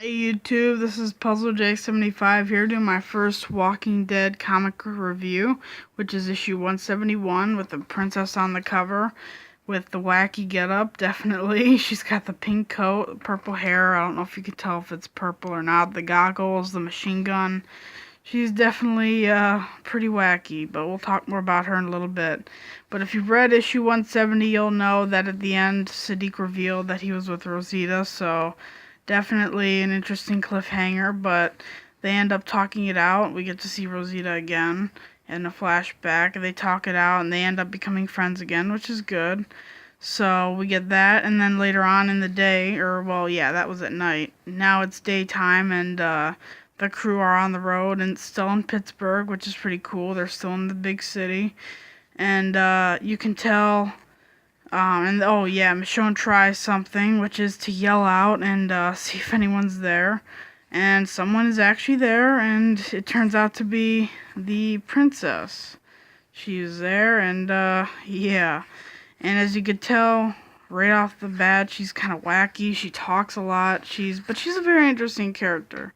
Hey YouTube, this is Puzzle J75 here doing my first Walking Dead comic review, which is issue 171 with the princess on the cover with the wacky getup, definitely. She's got the pink coat, purple hair, I don't know if you can tell if it's purple or not, the goggles, the machine gun. She's definitely pretty wacky, but we'll talk more about her in a little bit. But if you've read issue 170, you'll know that at the end, Siddiq revealed that he was with Rosita, so definitely an interesting cliffhanger, but they end up talking it out. We get to see Rosita again in a flashback. They talk it out, and they end up becoming friends again, which is good. So we get that, and then later on in the day, or well, yeah, that was at night. Now it's daytime, and the crew are on the road and still in Pittsburgh, which is pretty cool. They're still in the big city, and you can tell. And oh yeah, Michonne tries something, which is to yell out and see if anyone's there. And someone is actually there, and it turns out to be the princess. She's there, and yeah. And as you could tell, right off the bat, she's kind of wacky. She talks a lot. But she's a very interesting character.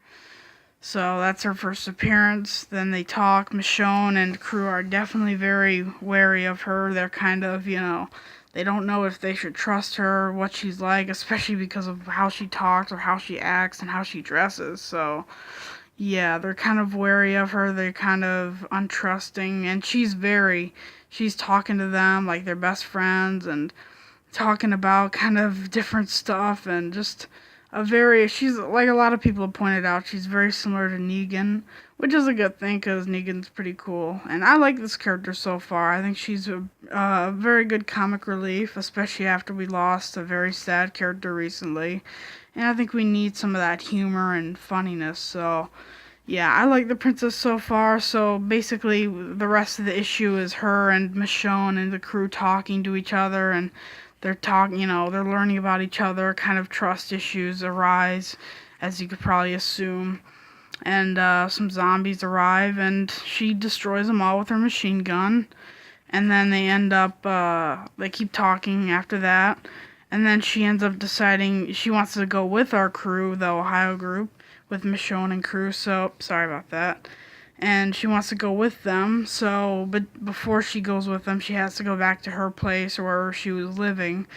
So that's her first appearance. Then they talk. Michonne and crew are definitely very wary of her. They're kind of, they don't know if they should trust her, what she's like, especially because of how she talks or how she acts and how she dresses. So, yeah, they're kind of wary of her. They're kind of untrusting. And she's talking to them like they're best friends and talking about kind of different stuff and just she's like a lot of people have pointed out, she's very similar to Negan, which is a good thing because Negan's pretty cool. And I like this character so far. I think she's a very good comic relief, especially after we lost a very sad character recently. And I think we need some of that humor and funniness. So, yeah, I like the princess so far. So basically, the rest of the issue is her and Michonne and the crew talking to each other, and they're talking, they're learning about each other. Kind of trust issues arise, as you could probably assume. And some zombies arrive, and she destroys them all with her machine gun. And then they keep talking after that. And then she ends up deciding she wants to go with our crew, the Ohio group, with Michonne and crew. So, sorry about that. And she wants to go with them. So, but before she goes with them, she has to go back to her place or wherever she was living.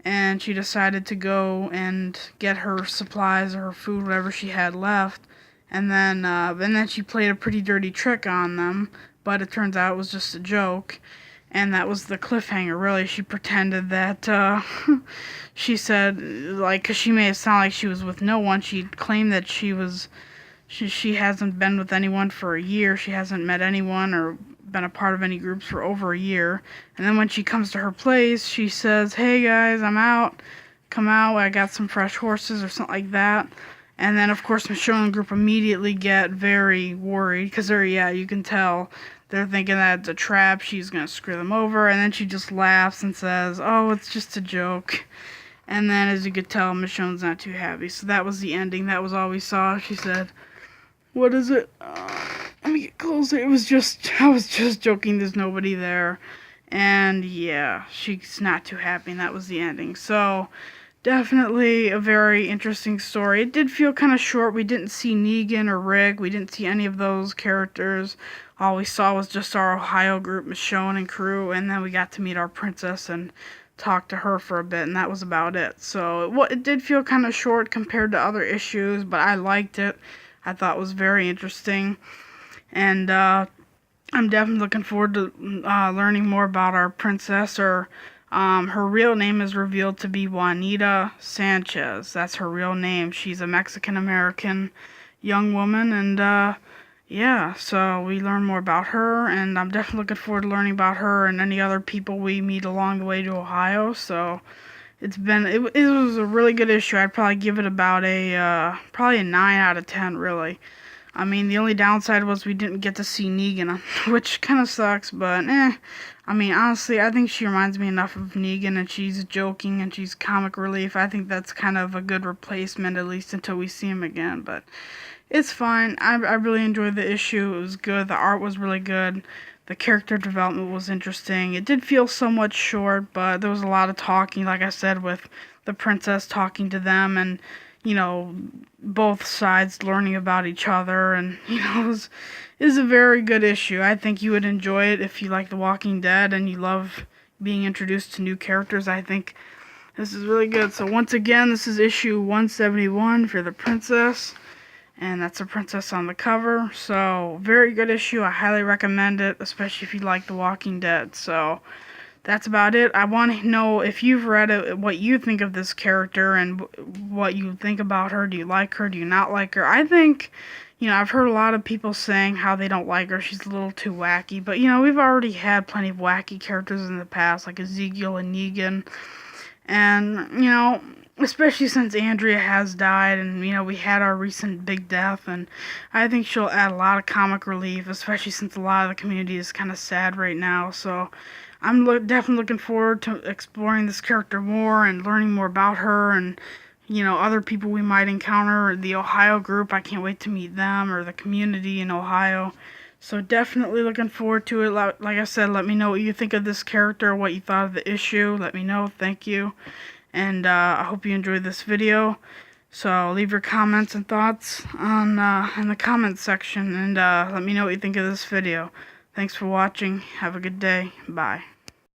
And she decided to go and get her supplies or her food, whatever she had left. And then she played a pretty dirty trick on them. But it turns out it was just a joke. And that was the cliffhanger, really. She pretended that, she said, like, because she made it sound like she was with no one. She claimed that she hasn't been with anyone for a year. She hasn't met anyone or been a part of any groups for over a year. And then when she comes to her place, she says, "Hey guys, I'm out. Come out. I got some fresh horses," or something like that. And then, of course, Michonne and the group immediately get very worried because you can tell they're thinking that it's a trap. She's going to screw them over. And then she just laughs and says, "Oh, it's just a joke." And then, as you could tell, Michonne's not too happy. So that was the ending. That was all we saw. She said, "What is it? Let me get closer. I was just joking. There's nobody there." And yeah, she's not too happy, and that was the ending. So, definitely a very interesting story. It did feel kind of short. We didn't see Negan or Rick. We didn't see any of those characters. All we saw was just our Ohio group, Michonne and crew, and then we got to meet our princess and talk to her for a bit, and that was about it. So, it did feel kind of short compared to other issues, but I liked it. I thought was very interesting. And I'm definitely looking forward to learning more about our princess. Her real name is revealed to be Juanita Sanchez. That's her real name. She's a Mexican American young woman, and yeah, so we learn more about her, and I'm definitely looking forward to learning about her and any other people we meet along the way to Ohio. So it was a really good issue. I'd probably give it about probably a 9 out of 10, really. I mean, the only downside was we didn't get to see Negan, which kind of sucks, but I mean, honestly, I think she reminds me enough of Negan, and she's joking and she's comic relief. I think that's kind of a good replacement, at least until we see him again, but it's fine. I really enjoyed the issue. It was good. The art was really good. The character development was interesting. It did feel somewhat short, but there was a lot of talking, like I said, with the princess talking to them, and both sides learning about each other, and is a very good issue. I think you would enjoy it if you like The Walking Dead and you love being introduced to new characters. I think this is really good. So once again, this is issue 171 for the princess, and that's a princess on the cover. So very good issue. I highly recommend it, especially if you like The Walking Dead. So that's about it. I want to know if you've read it, what you think of this character and what you think about her. Do you like her? Do you not like her? I think, I've heard a lot of people saying how they don't like her. She's a little too wacky. But, we've already had plenty of wacky characters in the past, like Ezekiel and Negan. And, especially since Andrea has died and, we had our recent big death. And I think she'll add a lot of comic relief, especially since a lot of the community is kind of sad right now. So I'm definitely looking forward to exploring this character more and learning more about her and, other people we might encounter. The Ohio group, I can't wait to meet them, or the community in Ohio. So definitely looking forward to it. Like I said, let me know what you think of this character, what you thought of the issue. Let me know. Thank you. And I hope you enjoyed this video. So leave your comments and thoughts on in the comments section, and let me know what you think of this video. Thanks for watching. Have a good day. Bye.